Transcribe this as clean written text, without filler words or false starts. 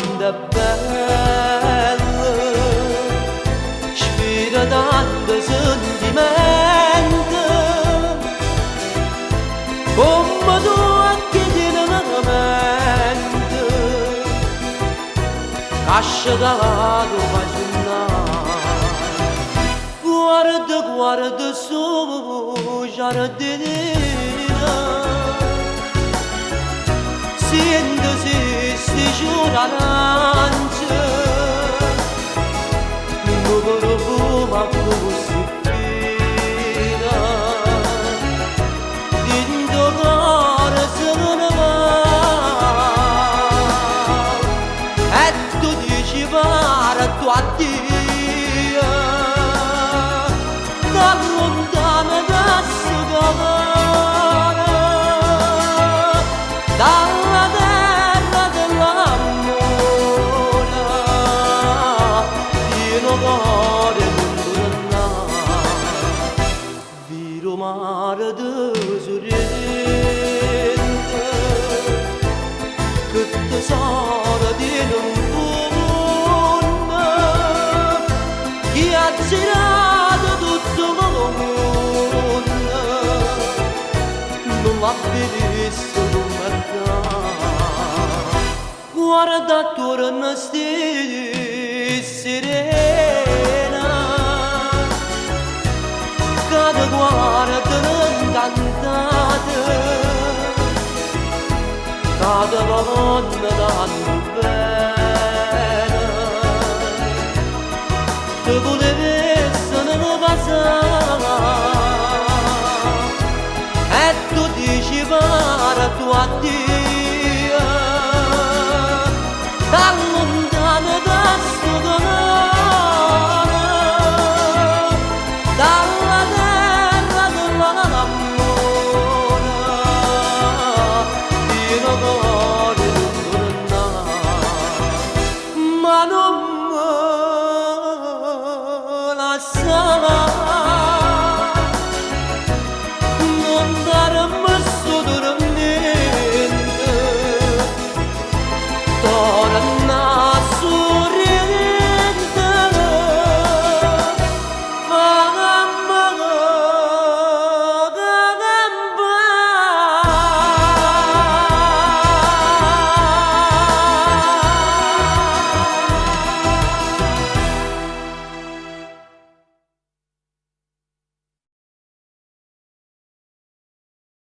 quanto è bello, ispira tanto sentimento, come tu che tieni la mente, casciato fai suonare. Guarda, guarda su, giardina, sento se giura arancia, mi profuma così fina, dentro cuore se ne va, e tu dici pare tu addio, da lontano da scavare, dalla terra dell'amore, pieno cuore non tornare, viro mare di sorrente, che tesoro di non fonda, chi ha girato tutto il mondo, non l'ha visto come te. Guarda attorno a te serena, cada guarda incantate, cada donna tanto bene,